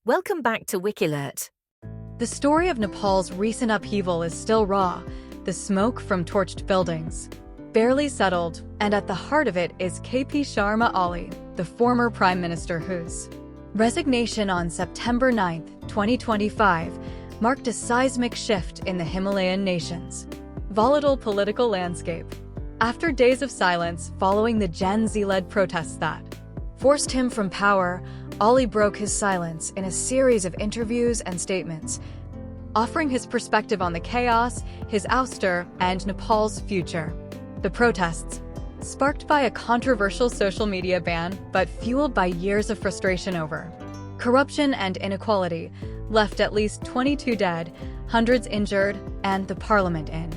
Welcome back to Wikilert. The story of Nepal's recent upheaval is still raw, the smoke from torched buildings. Barely settled, and at the heart of it is KP Sharma Oli, the former prime minister whose resignation on September 9, 2025, marked a seismic shift in the Himalayan nation's volatile political landscape. After days of silence following the Gen Z-led protests that forced him from power, Oli broke his silence in a series of interviews and statements, offering his perspective on the chaos, his ouster, and Nepal's future. The protests, sparked by a controversial social media ban but fueled by years of frustration over corruption and inequality, left at least 22 dead, hundreds injured, and the parliament in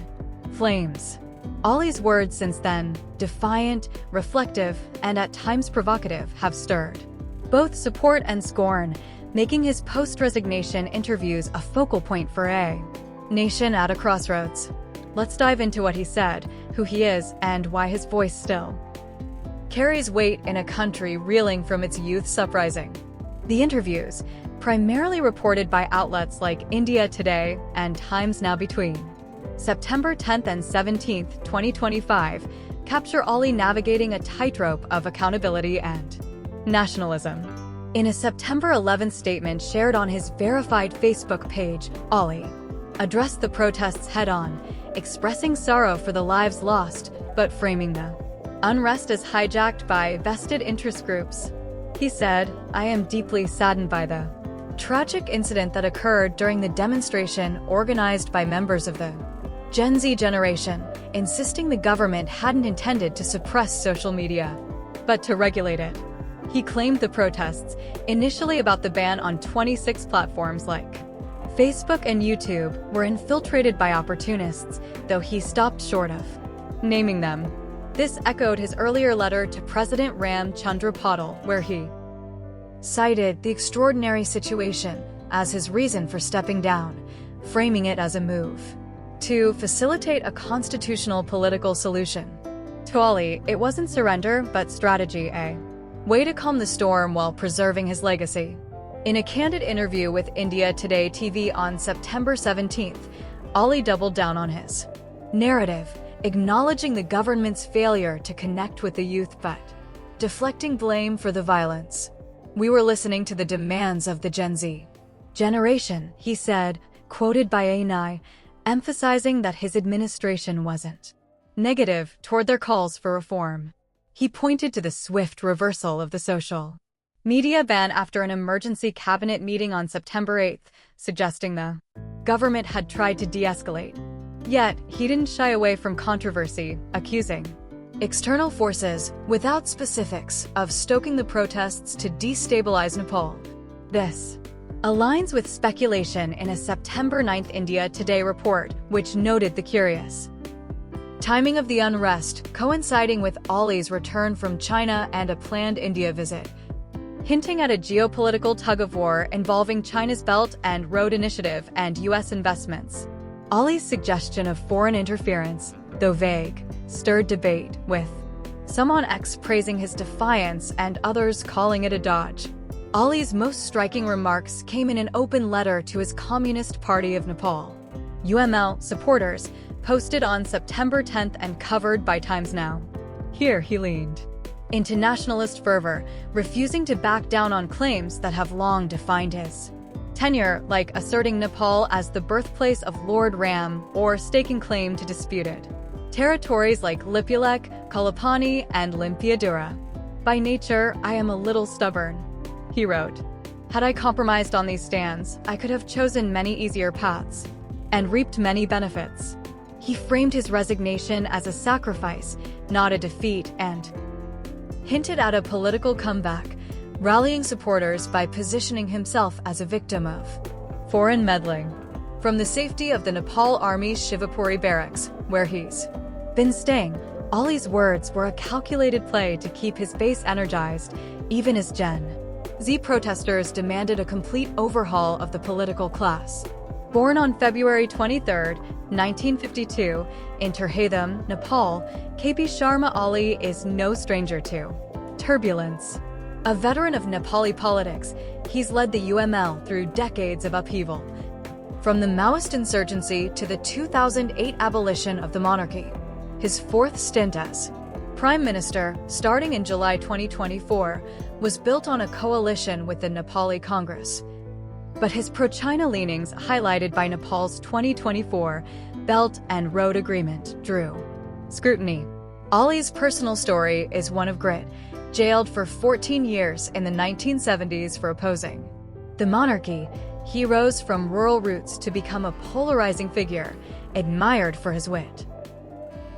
flames. Oli's words since then, defiant, reflective, and at times provocative, have stirred both support and scorn, making his post-resignation interviews a focal point for a nation at a crossroads. Let's dive into what he said, who he is, and why his voice still carries weight in a country reeling from its youth's uprising. The interviews, primarily reported by outlets like India Today and Times Now between September 10th and 17th, 2025, capture Oli navigating a tightrope of accountability and nationalism. In a September 11th statement shared on his verified Facebook page, Oli addressed the protests head-on, expressing sorrow for the lives lost, but framing the unrest as hijacked by vested interest groups. He said, "I am deeply saddened by the tragic incident that occurred during the demonstration organized by members of the Gen Z generation, insisting the government hadn't intended to suppress social media, but to regulate it." He claimed the protests, initially about the ban on 26 platforms like Facebook and YouTube, were infiltrated by opportunists, though he stopped short of naming them. This echoed his earlier letter to President Ram Chandra Patil, where he cited the extraordinary situation as his reason for stepping down, framing it as a move to facilitate a constitutional political solution. To Oli, it wasn't surrender, but strategy, a way to calm the storm while preserving his legacy. In a candid interview with India Today TV on September 17th, Oli doubled down on his narrative, acknowledging the government's failure to connect with the youth but deflecting blame for the violence. "We were listening to the demands of the Gen Z generation," he said, quoted by ANI, emphasizing that his administration wasn't negative toward their calls for reform. He pointed to the swift reversal of the social media ban after an emergency cabinet meeting on September 8th, suggesting the government had tried to de-escalate. Yet, he didn't shy away from controversy, accusing external forces, without specifics, of stoking the protests to destabilize Nepal. This aligns with speculation in a September 9th India Today report, which noted the curious timing of the unrest coinciding with Oli's return from China and a planned India visit, hinting at a geopolitical tug-of-war involving China's Belt and Road Initiative and U.S. investments. Oli's suggestion of foreign interference, though vague, stirred debate, with some on X praising his defiance and others calling it a dodge. Oli's most striking remarks came in an open letter to his Communist Party of Nepal (UML) supporters, posted on September 10th and covered by Times Now. Here he leaned into nationalist fervor, refusing to back down on claims that have long defined his tenure, like asserting Nepal as the birthplace of Lord Ram or staking claim to disputed territories like Lipulek, Kalapani, and Limpiadura. "By nature, I am a little stubborn," he wrote. "Had I compromised on these stands, I could have chosen many easier paths and reaped many benefits." He framed his resignation as a sacrifice, not a defeat, and hinted at a political comeback, rallying supporters by positioning himself as a victim of foreign meddling. From the safety of the Nepal Army's Shivapuri barracks, where he's been staying, Oli's words were a calculated play to keep his base energized, even as Gen Z protesters demanded a complete overhaul of the political class. Born on February 23, 1952, in Terhadam, Nepal, KP Sharma Oli is no stranger to turbulence. A veteran of Nepali politics, he's led the UML through decades of upheaval. From the Maoist insurgency to the 2008 abolition of the monarchy. His fourth stint as Prime Minister, starting in July 2024, was built on a coalition with the Nepali Congress. But his pro-China leanings, highlighted by Nepal's 2024 Belt and Road Agreement, drew scrutiny. Ali's personal story is one of grit, jailed for 14 years in the 1970s for opposing the monarchy. He rose from rural roots to become a polarizing figure, admired for his wit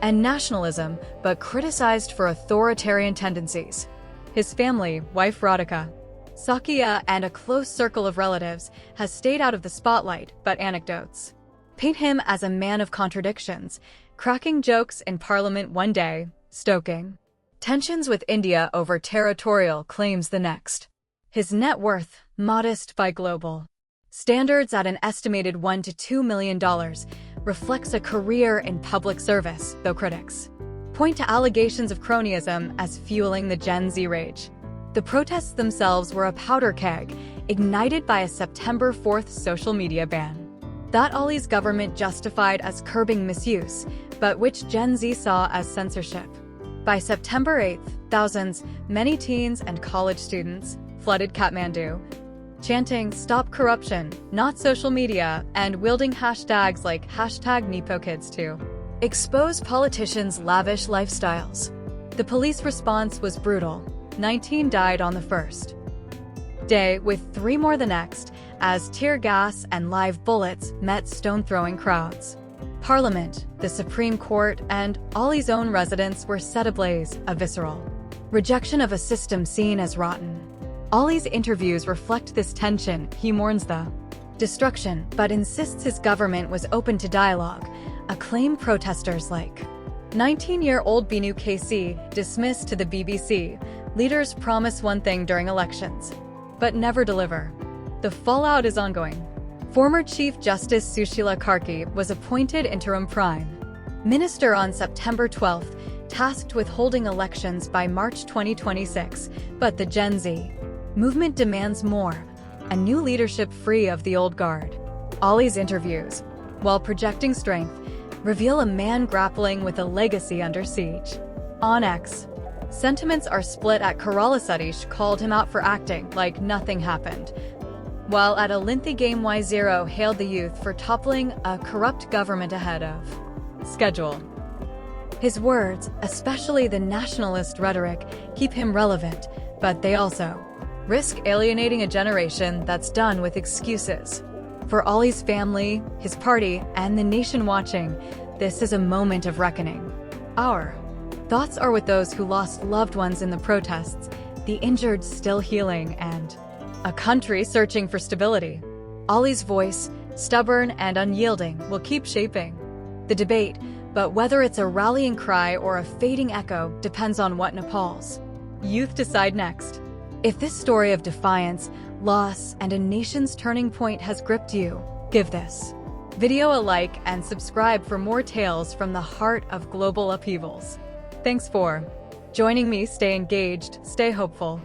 and nationalism, but criticized for authoritarian tendencies. His family, wife Radhika, Sakya, and a close circle of relatives has stayed out of the spotlight, but anecdotes paint him as a man of contradictions, cracking jokes in parliament one day, stoking tensions with India over territorial claims the next. His net worth, modest by global standards at an estimated $1 to $2 million, reflects a career in public service, though critics point to allegations of cronyism as fueling the Gen Z rage. The protests themselves were a powder keg, ignited by a September 4th social media ban that Ali's government justified as curbing misuse, but which Gen Z saw as censorship. By September 8th, thousands, many teens and college students, flooded Kathmandu, chanting "Stop corruption, not social media," and wielding hashtags like #NepoKids to expose politicians' lavish lifestyles. The police response was brutal. 19 died on the first day, with 3 more the next, as tear gas and live bullets met stone-throwing crowds. Parliament, the Supreme Court, and Ali's own residence were set ablaze, a visceral rejection of a system seen as rotten. Ali's interviews reflect this tension. He mourns the destruction, but insists his government was open to dialogue, a claim protesters like 19-year-old Binu KC dismissed to the BBC. Leaders promise one thing during elections, but never deliver. The fallout is ongoing. Former Chief Justice Sushila Karki was appointed interim Prime Minister on September 12th, tasked with holding elections by March 2026, but the Gen Z movement demands more, a new leadership free of the old guard. Ali's interviews, while projecting strength, reveal a man grappling with a legacy under siege. On X, sentiments are split. At Kerala Satish called him out for acting like nothing happened, while at a lengthy game Y0 hailed the youth for toppling a corrupt government ahead of schedule. His words, especially the nationalist rhetoric, keep him relevant, but they also risk alienating a generation that's done with excuses. For Ali's family, his party, and the nation watching, this is a moment of reckoning. Our thoughts are with those who lost loved ones in the protests, the injured still healing, and a country searching for stability. Ali's voice, stubborn and unyielding, will keep shaping the debate, but whether it's a rallying cry or a fading echo depends on what Nepal's youth decide next. If this story of defiance, loss, and a nation's turning point has gripped you, give this video a like and subscribe for more tales from the heart of global upheavals. Thanks for joining me. Stay engaged, stay hopeful.